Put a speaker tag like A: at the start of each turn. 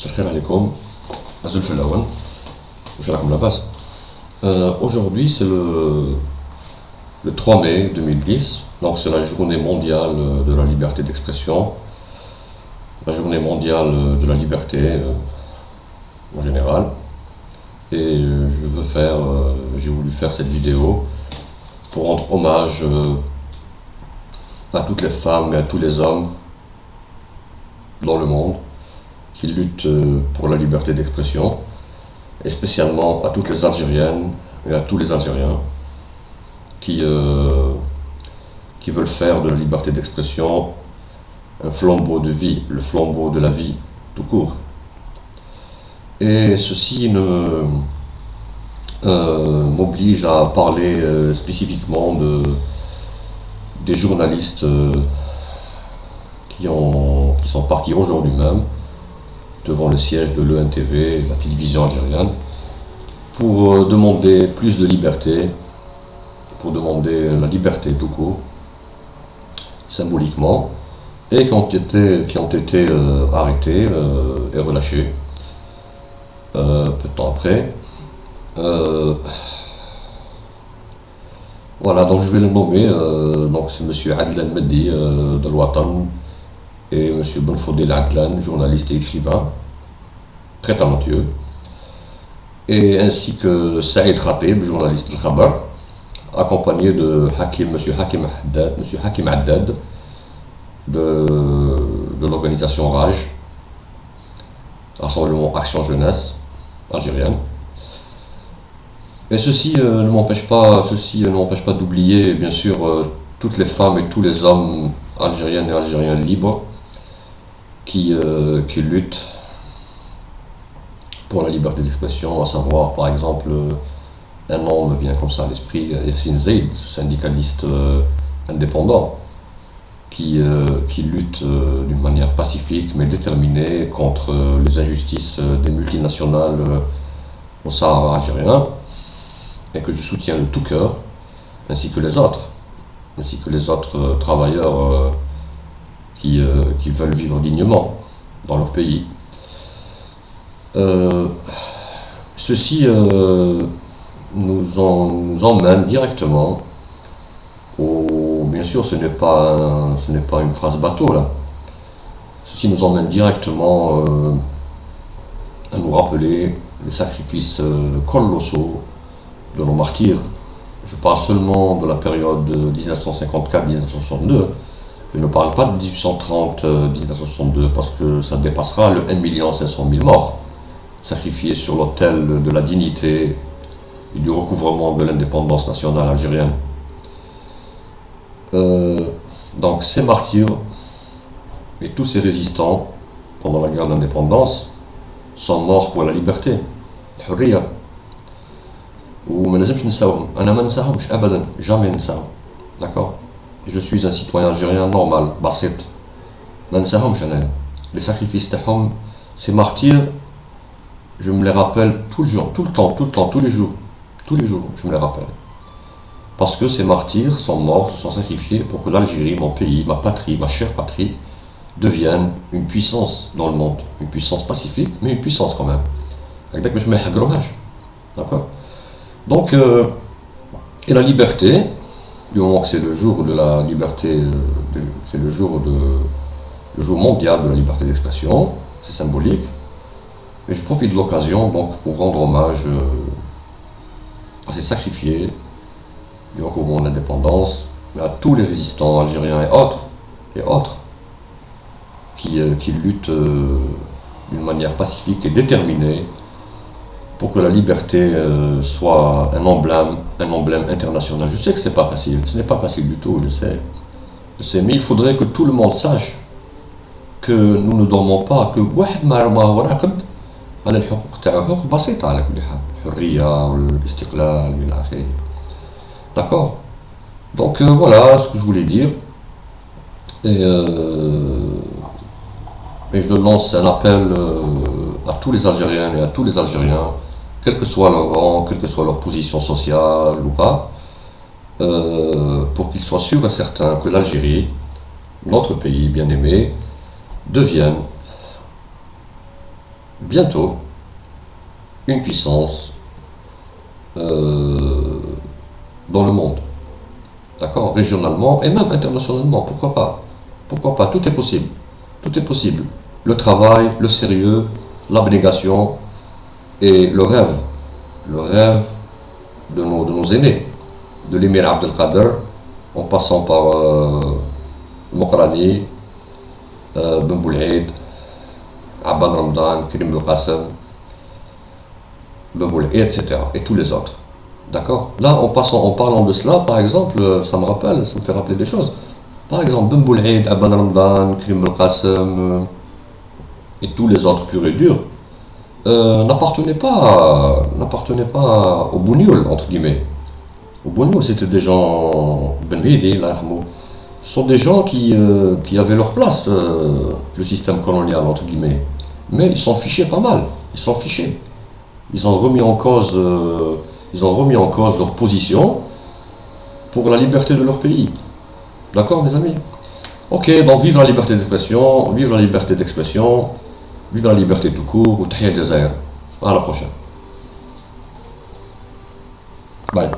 A: Salam alaikum, Azul Felawan, Felakum la base. Aujourd'hui, c'est le 3 mai 2010, donc c'est la journée mondiale de la liberté d'expression, la journée mondiale de la liberté en général. Et j'ai voulu faire cette vidéo pour rendre hommage à toutes les femmes et à tous les hommes dans le monde qui luttent pour la liberté d'expression, et spécialement à toutes les Algériennes et à tous les Algériens qui veulent faire de la liberté d'expression un flambeau de vie, le flambeau de la vie tout court. Et ceci m'oblige à parler spécifiquement des journalistes qui sont partis aujourd'hui même devant le siège de l'ENTV, la télévision algérienne, pour demander plus de liberté, pour demander la liberté tout court, symboliquement, et qui ont été arrêtés et relâchés peu de temps après. Voilà, donc je vais le nommer, donc c'est M. Adlan Meddi de l'Ouatan et M. Benfodil Adlan, journaliste et écrivain, très talentueux, et ainsi que Saïd Khatib, journaliste de Khabar, accompagné de M. Hakim Haddad de l'organisation RAJ, Rassemblement Action Jeunesse algérienne. Et ceci ne m'empêche pas d'oublier, bien sûr, toutes les femmes et tous les hommes algériennes et algériens libres qui luttent pour la liberté d'expression, à savoir, par exemple, un nom me vient comme ça à l'esprit, Yassine Zaid, syndicaliste indépendant, qui lutte d'une manière pacifique mais déterminée contre les injustices des multinationales au Sahara algérien, et que je soutiens de tout cœur, ainsi que les autres travailleurs qui veulent vivre dignement dans leur pays. Ceci nous emmène directement bien sûr, ce n'est pas une phrase bateau là. Ceci nous emmène directement à nous rappeler les sacrifices colossaux de nos martyrs. Je parle seulement de la période 1954-1962. Je ne parle pas de 1830-1962 parce que ça dépassera le 1 500 000 morts sacrifiés sur l'autel de la dignité et du recouvrement de l'indépendance nationale algérienne. Donc ces martyrs et tous ces résistants pendant la guerre d'indépendance sont morts pour la liberté, الحرية. وما لازمش نساوهم، أنا ما نساهمش أبدا، jamais نساهم. D'accord? Je suis un citoyen algérien normal, basit. ما نساهمش أنا. Les sacrifices تاعهم, ces martyrs, je me les rappelle tout le jour, tout le temps, tous les jours, je me les rappelle. Parce que ces martyrs sont morts, se sont sacrifiés pour que l'Algérie, mon pays, ma patrie, ma chère patrie, devienne une puissance dans le monde. Une puissance pacifique, mais une puissance quand même. D'accord? Donc, et la liberté, du moment que c'est le jour de la liberté, c'est le jour mondial de la liberté d'expression, c'est symbolique. Et je profite de l'occasion donc pour rendre hommage à ces sacrifiés du recouvrement de l'indépendance, mais à tous les résistants algériens et autres qui luttent d'une manière pacifique et déterminée pour que la liberté soit un emblème international. Je sais que c'est pas facile, ce n'est pas facile du tout, je sais, mais il faudrait que tout le monde sache que nous ne dormons pas, que واحد ما هو راقد على الحقوق تاعو، حقوق بسيطة على كل حال، الحرية والاستقلال إلى آخره. D'accord? Donc voilà ce que je voulais dire. Et je lance un appel à tous les Algériennes et à tous les Algériens, quel que soit leur rang, quelle que soit leur position sociale ou pas, pour qu'ils soient sûrs et certains que l'Algérie, notre pays bien-aimé, devienne bientôt une puissance dans le monde. D'accord? Régionalement et même internationalement. Pourquoi pas? Pourquoi pas? Tout est possible. Tout est possible. Le travail, le sérieux, l'abnégation et le rêve. Le rêve de nos aînés. De l'émir Abdelkader, en passant par Mokrani, Ben Boulhaid, Abban Ramdan, Karim Belkacem, Ben Boulhaid, etc. Et tous les autres. D'accord? Là, en parlant de cela, par exemple, ça me fait rappeler des choses. Par exemple, Ben Boulhaid, Abban Ramdan, Karim Belkacem et tous les autres purs et durs n'appartenaient pas au Bougnoul, entre guillemets. Au Bougnoul, c'était des gens, Ben Mehdi, là, ce sont des gens qui avaient leur place, le système colonial, entre guillemets. Mais ils s'en fichaient pas mal. Ils s'en fichaient. Ils ont remis en cause, leur position pour la liberté de leur pays. D'accord, mes amis? Ok, donc vive la liberté d'expression, vive la liberté d'expression, vive la liberté tout court, ou tahia des airs. À la prochaine. Bye.